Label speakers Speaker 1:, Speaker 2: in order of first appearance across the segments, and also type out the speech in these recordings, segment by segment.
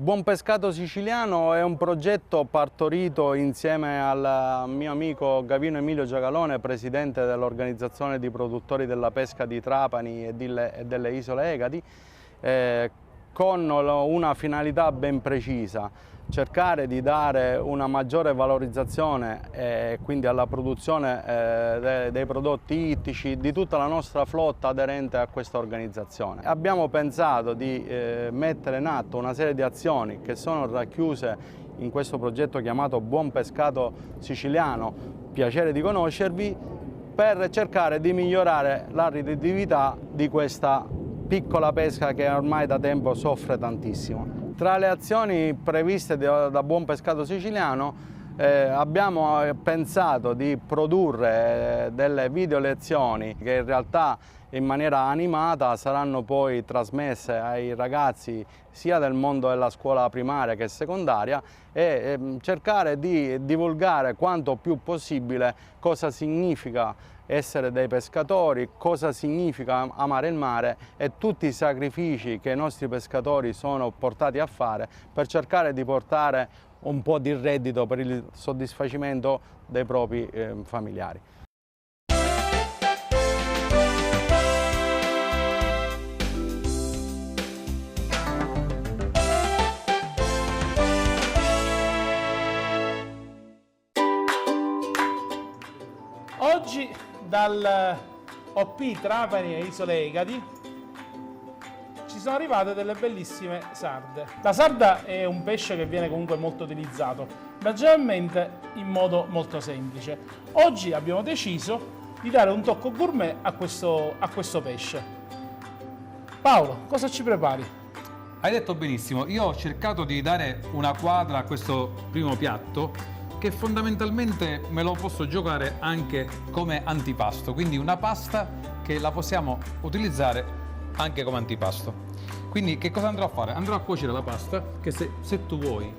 Speaker 1: Buon Pescato Siciliano è un progetto partorito insieme al mio amico Gavino Emilio Giacalone, presidente dell'Organizzazione di Produttori della Pesca di Trapani e delle Isole Egadi, con una finalità ben precisa: cercare di dare una maggiore valorizzazione quindi alla produzione dei prodotti ittici di tutta la nostra flotta aderente a questa organizzazione. Abbiamo pensato di mettere in atto una serie di azioni che sono racchiuse in questo progetto chiamato Buon Pescato Siciliano, piacere di conoscervi, per cercare di migliorare la redditività di questa piccola pesca che ormai da tempo soffre tantissimo. Tra le azioni previste da Buon Pescato Siciliano abbiamo pensato di produrre delle video lezioni che in realtà in maniera animata saranno poi trasmesse ai ragazzi sia del mondo della scuola primaria che secondaria, e cercare di divulgare quanto più possibile cosa significa essere dei pescatori, cosa significa amare il mare e tutti i sacrifici che i nostri pescatori sono portati a fare per cercare di portare un po' di reddito per il soddisfacimento dei propri familiari.
Speaker 2: Oggi dal OP Trapani e Isole Egadi ci sono arrivate delle bellissime sarde. La sarda è un pesce che viene comunque molto utilizzato, ma generalmente in modo molto semplice. Oggi abbiamo deciso di dare un tocco gourmet a questo pesce. Paolo, cosa ci prepari?
Speaker 3: Hai detto benissimo, io ho cercato di dare una quadra a questo primo piatto che fondamentalmente me lo posso giocare anche come antipasto, quindi una pasta che la possiamo utilizzare anche come antipasto. Quindi che cosa andrò a fare? Andrò a cuocere la pasta che se tu vuoi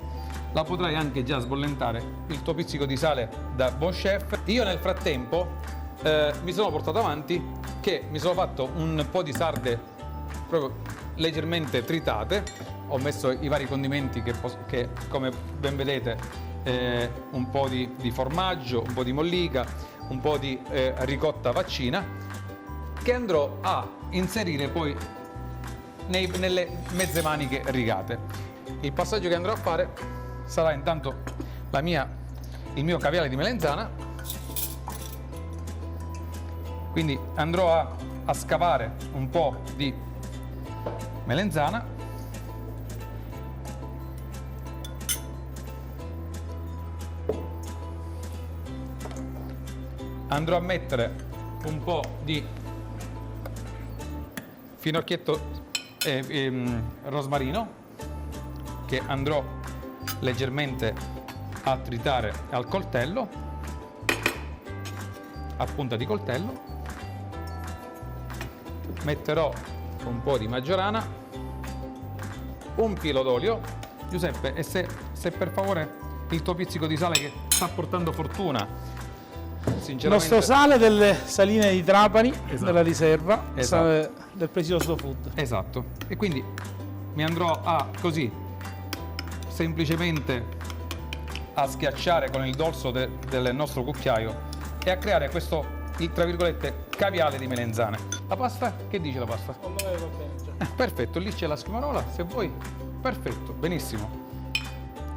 Speaker 3: la potrai anche già sbollentare il tuo pizzico di sale da buon chef. Io nel frattempo mi sono portato avanti che mi sono fatto un po' di sarde proprio leggermente tritate, ho messo i vari condimenti che come ben vedete un po' di formaggio, un po' di mollica, un po' di ricotta vaccina, che andrò a inserire poi nelle mezze maniche rigate. Il passaggio che andrò a fare sarà intanto il mio caviale di melenzana, quindi andrò a scavare un po' di melenzana. Andrò a mettere un po' di finocchietto rosmarino che andrò leggermente a tritare al coltello, a punta di coltello. Metterò un po' di maggiorana, un filo d'olio. Giuseppe, e se per favore il tuo pizzico di sale che sta portando fortuna.
Speaker 2: Il nostro sale delle saline di Trapani, esatto, della riserva,
Speaker 3: esatto,
Speaker 2: del presidio Slow Food.
Speaker 3: Esatto. E quindi mi andrò così semplicemente a schiacciare con il dorso del nostro cucchiaio e a creare questo, tra virgolette, caviale di melenzane. La pasta? Che dice la pasta?
Speaker 2: Va bene già.
Speaker 3: Perfetto, lì c'è la schiumarola, se vuoi. Perfetto, benissimo.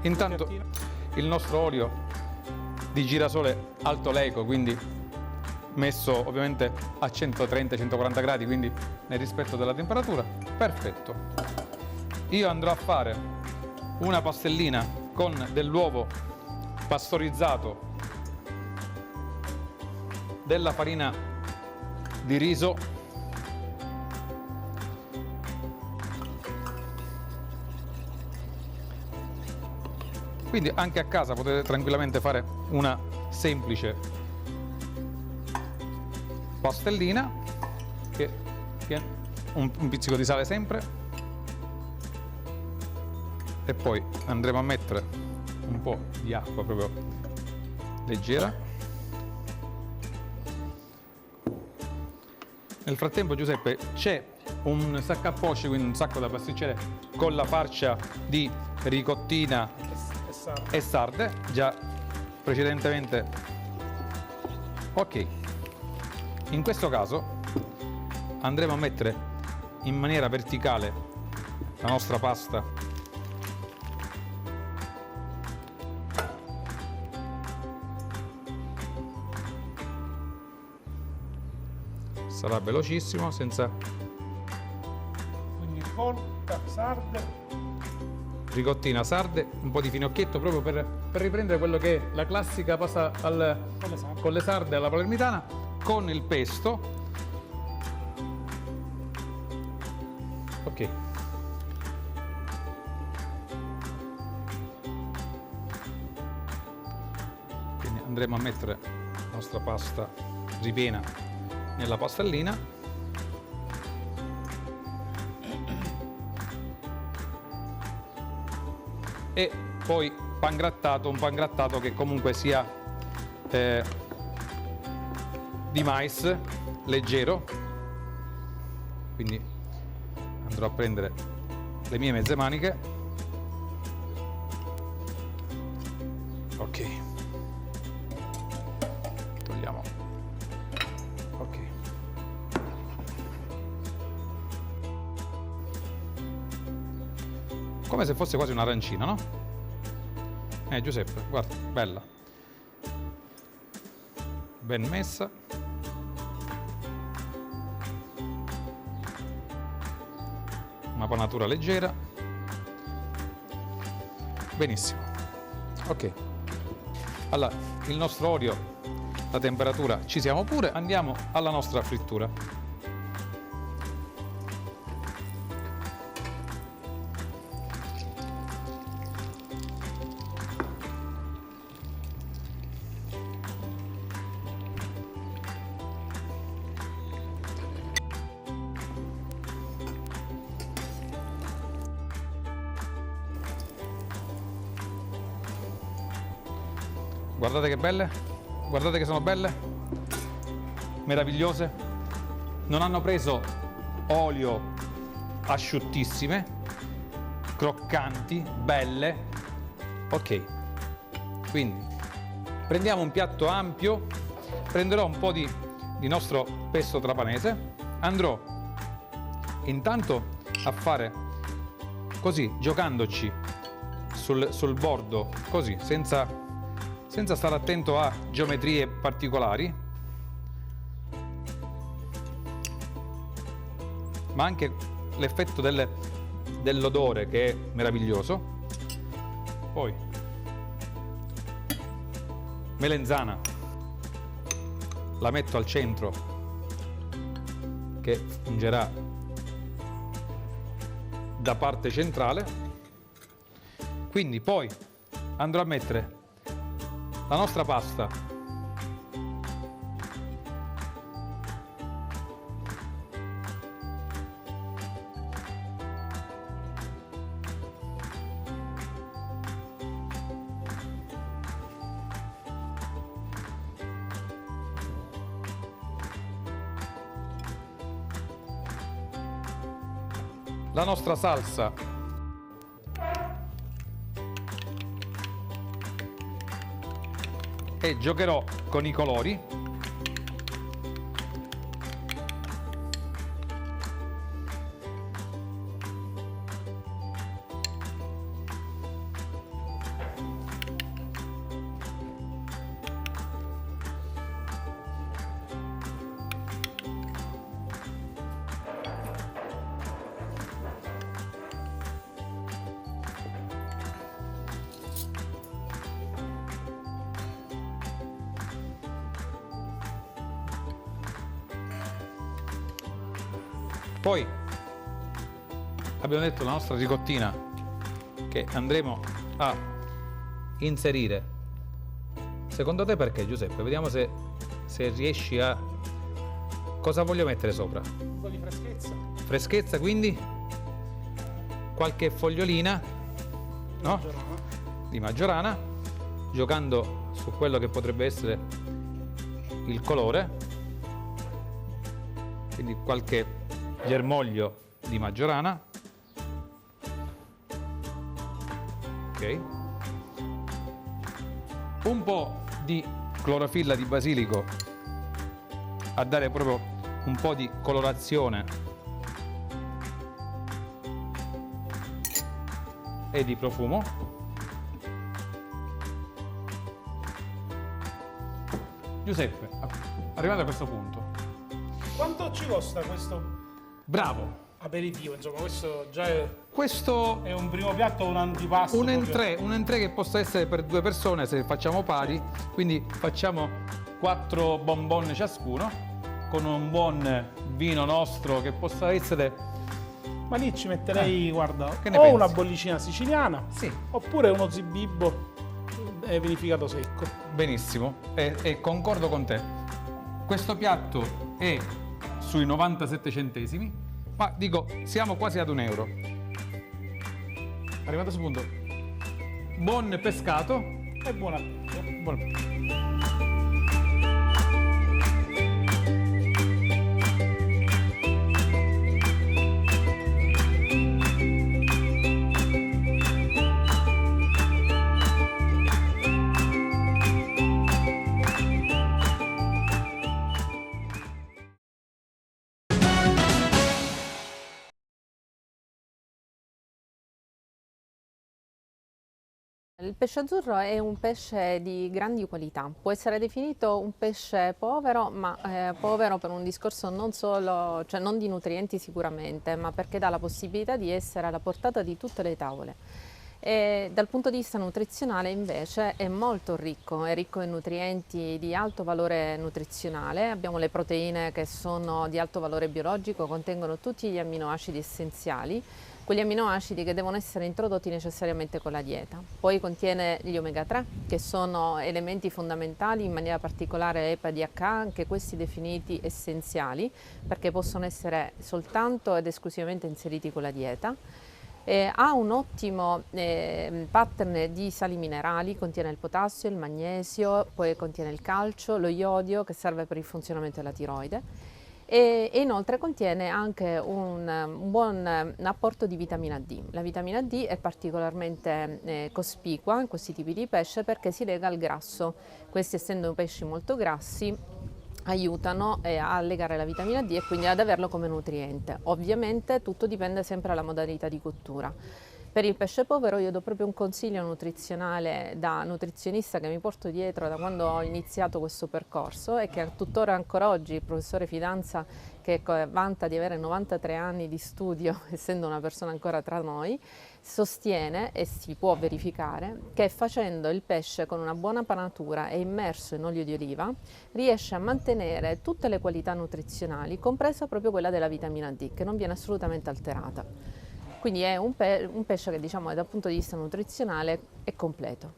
Speaker 3: Intanto il nostro olio di girasole alto leico, quindi messo ovviamente a 130-140 gradi, quindi nel rispetto della temperatura. Perfetto. Io andrò a fare una pastellina con dell'uovo pastorizzato, della farina di riso, quindi anche a casa potete tranquillamente fare una semplice pastellina, che un pizzico di sale sempre, e poi andremo a mettere un po' di acqua proprio leggera. Nel frattempo, Giuseppe, c'è un sacco a poche, quindi un sacco da pasticcere con la farcia di ricottina e sarde, già precedentemente. Ok, in questo caso andremo a mettere in maniera verticale la nostra pasta. Sarà velocissimo, senza
Speaker 2: Quindi ricotta, sarde.
Speaker 3: ricottina, sarde, un po' di finocchietto proprio per riprendere quello che è la classica pasta con le sarde alla palermitana, con il pesto. Ok. Quindi andremo a mettere la nostra pasta ripiena nella pastellina. E poi un pan grattato che comunque sia di mais leggero. Quindi andrò a prendere le mie mezze maniche. Ok, togliamo. Ok, come se fosse quasi un'arancina, no? Giuseppe, guarda, bella, ben messa. Una panatura leggera. Benissimo. Ok, allora il nostro olio, la temperatura ci siamo pure, andiamo alla nostra frittura. Guardate che belle, guardate che sono belle, meravigliose. Non hanno preso olio, asciuttissime, croccanti, belle. Ok, quindi prendiamo un piatto ampio, prenderò un po' di nostro pesto trapanese, andrò intanto a fare così, giocandoci sul bordo, così, senza stare attento a geometrie particolari, ma anche l'effetto dell'odore che è meraviglioso. Poi melenzana la metto al centro, che fungerà da parte centrale. Quindi poi andrò a mettere la nostra pasta la nostra salsa e giocherò con i colori. Poi abbiamo detto la nostra ricottina che andremo a inserire. Secondo te perché, Giuseppe? Vediamo se riesci a... Cosa voglio mettere sopra?
Speaker 2: Un po' di freschezza.
Speaker 3: Freschezza, quindi qualche fogliolina, no? Di maggiorana, giocando su quello che potrebbe essere il colore, quindi qualche germoglio di maggiorana. Ok. Un po' di clorofilla di basilico a dare proprio un po' di colorazione e di profumo. Giuseppe, arrivato a questo punto,
Speaker 2: Quanto ci costa questo
Speaker 3: bravo,
Speaker 2: aperitivo? Insomma, questo già è
Speaker 3: questo
Speaker 2: un primo piatto o un antipasto?
Speaker 3: un
Speaker 2: proprio?
Speaker 3: entrée che possa essere per 2 persone se facciamo pari, quindi facciamo 4 bonbon ciascuno con un buon vino nostro che possa essere,
Speaker 2: Ma lì ci metterei, guarda,
Speaker 3: che ne
Speaker 2: o
Speaker 3: pensi?
Speaker 2: una bollicina siciliana,
Speaker 3: sì,
Speaker 2: oppure uno zibibbo vinificato secco.
Speaker 3: benissimo, e concordo con te. Questo piatto è sui 97 centesimi, ma dico, siamo quasi ad €1. Arrivato a questo punto, buon pescato.
Speaker 2: E buon appetito.
Speaker 3: Buon appetito.
Speaker 4: Il pesce azzurro è un pesce di grandi qualità, può essere definito un pesce povero, ma povero per un discorso non solo, cioè non di nutrienti sicuramente, ma perché dà la possibilità di essere alla portata di tutte le tavole. E dal punto di vista nutrizionale invece è molto ricco, è ricco in nutrienti di alto valore nutrizionale, abbiamo le proteine che sono di alto valore biologico, contengono tutti gli amminoacidi essenziali, quegli amminoacidi che devono essere introdotti necessariamente con la dieta. Poi contiene gli omega 3, che sono elementi fondamentali, in maniera particolare EPA e DHA, anche questi definiti essenziali, perché possono essere soltanto ed esclusivamente inseriti con la dieta. Ha un ottimo pattern di sali minerali, contiene il potassio, il magnesio, poi contiene il calcio, lo iodio che serve per il funzionamento della tiroide. E inoltre contiene anche un buon apporto di vitamina D. La vitamina D è particolarmente cospicua in questi tipi di pesce perché si lega al grasso. Questi, essendo pesci molto grassi, aiutano a legare la vitamina D e quindi ad averlo come nutriente. Ovviamente tutto dipende sempre dalla modalità di cottura. Per il pesce povero io do proprio un consiglio nutrizionale da nutrizionista che mi porto dietro da quando ho iniziato questo percorso e che tuttora ancora oggi il professore Fidanza, che vanta di avere 93 anni di studio, essendo una persona ancora tra noi, sostiene, e si può verificare, che facendo il pesce con una buona panatura e immerso in olio di oliva riesce a mantenere tutte le qualità nutrizionali, compresa proprio quella della vitamina D, che non viene assolutamente alterata. Quindi è un pesce che, diciamo, dal punto di vista nutrizionale è completo.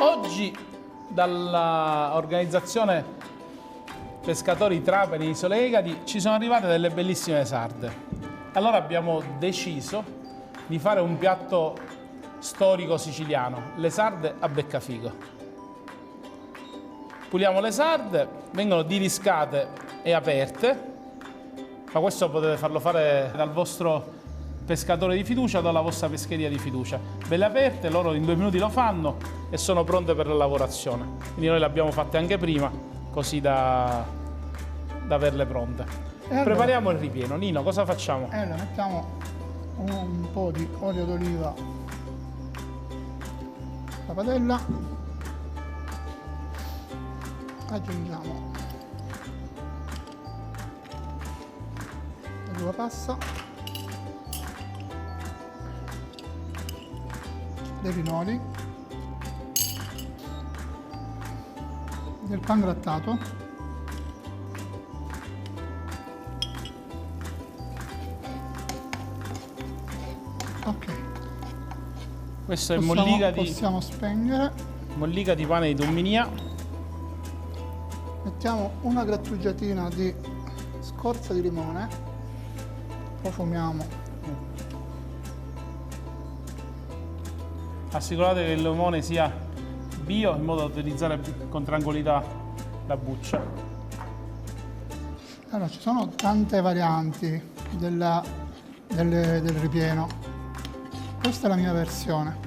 Speaker 2: Oggi dall'organizzazione Pescatori Trapani e Isole Egadi ci sono arrivate delle bellissime sarde. Allora abbiamo deciso di fare un piatto storico siciliano, le sarde a beccafico. Puliamo le sarde, vengono diriscate e aperte, ma questo potete farlo fare dal vostro pescatore di fiducia o dalla vostra pescheria di fiducia. Belle aperte, loro in 2 minuti lo fanno e sono pronte per la lavorazione. Quindi noi le abbiamo fatte anche prima, così da averle pronte.
Speaker 5: allora,
Speaker 2: Prepariamo il ripieno. Nino, cosa facciamo?
Speaker 5: allora mettiamo un po' di olio d'oliva la padella, aggiungiamo l'uva passa, dei pinoli, del pangrattato, ok.
Speaker 2: Questo è mollica
Speaker 5: possiamo spegnere.
Speaker 2: di pane di Tumminia.
Speaker 5: Mettiamo una grattugiatina di scorza di limone, profumiamo.
Speaker 2: Assicurate che il limone sia bio in modo da utilizzare con tranquillità la buccia.
Speaker 5: Allora, ci sono tante varianti del ripieno. Questa è la mia versione.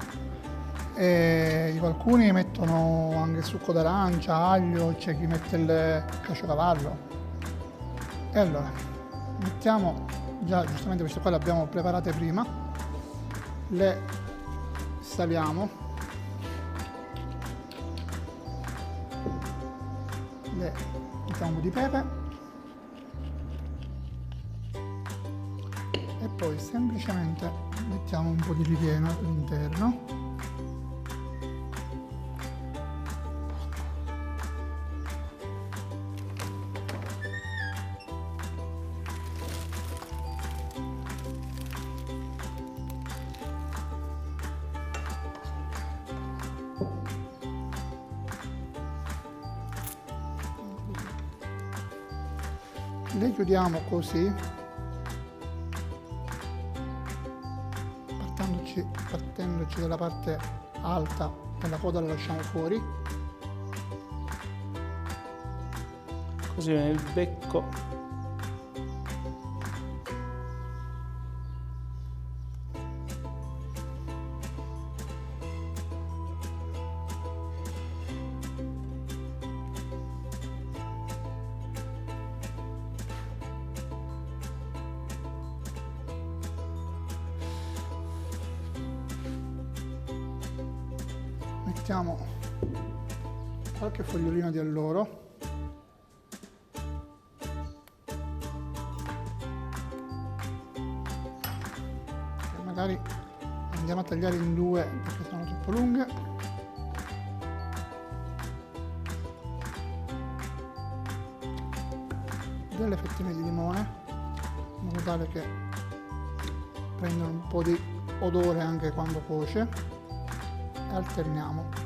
Speaker 5: E alcuni mettono anche succo d'arancia, aglio, c'è chi mette il caciocavallo. E allora, mettiamo, già giustamente queste qua le abbiamo preparate prima, le saliamo, le mettiamo un po' di pepe e poi semplicemente mettiamo un po' di ripieno all'interno. Le chiudiamo così, partendoci dalla parte alta della coda la lasciamo fuori.
Speaker 2: Così viene il becco.
Speaker 5: Mettiamo qualche fogliolino di alloro. E magari andiamo a tagliare in due perché sono troppo lunghe. Delle fettine di limone, in modo tale che prendono un po' di odore anche quando cuoce. Alterniamo.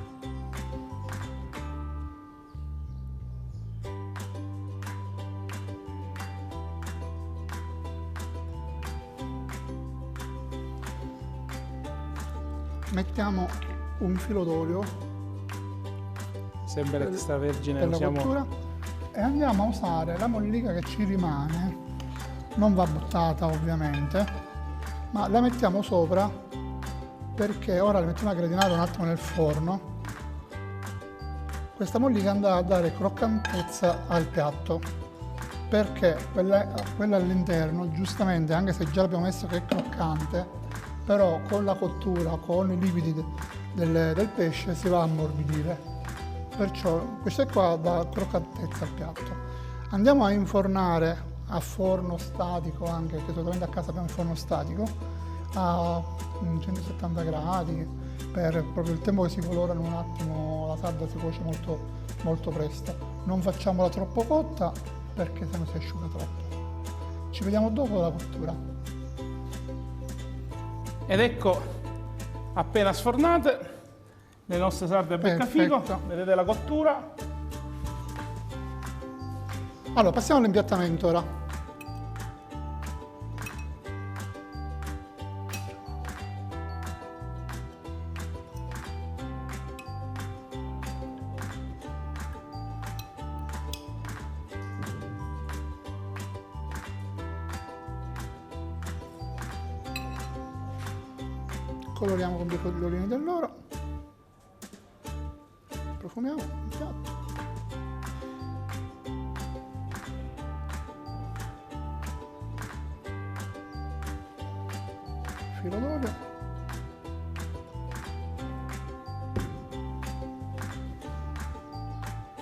Speaker 5: Mettiamo un filo d'olio
Speaker 2: Sempre extravergine
Speaker 5: per la
Speaker 2: usiamo.
Speaker 5: cottura e andiamo a usare la mollica che ci rimane. Non va buttata ovviamente, ma la mettiamo sopra perché ora le mettiamo a gratinare un attimo nel forno. Questa mollica andrà a dare croccantezza al piatto, perché quella all'interno, giustamente, anche se già l'abbiamo messo che è croccante, però con la cottura, con i liquidi del pesce si va a ammorbidire. Perciò questo qua dà croccantezza al piatto. Andiamo a infornare a forno statico, anche che solitamente a casa abbiamo il forno statico, a 170 gradi per proprio il tempo che si colorano un attimo. La sarda si cuoce molto, molto presto. Non facciamola troppo cotta perché sennò si asciuga troppo. Ci vediamo dopo la cottura.
Speaker 2: Ed ecco, appena sfornate, le nostre sarde a beccafico.
Speaker 5: Perfetto.
Speaker 2: Vedete la cottura.
Speaker 5: Allora, passiamo all'impiattamento ora. Coloriamo con dei fogliolini dell'oro, profumiamo il piatto. Filo d'olio.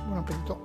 Speaker 5: Buon appetito.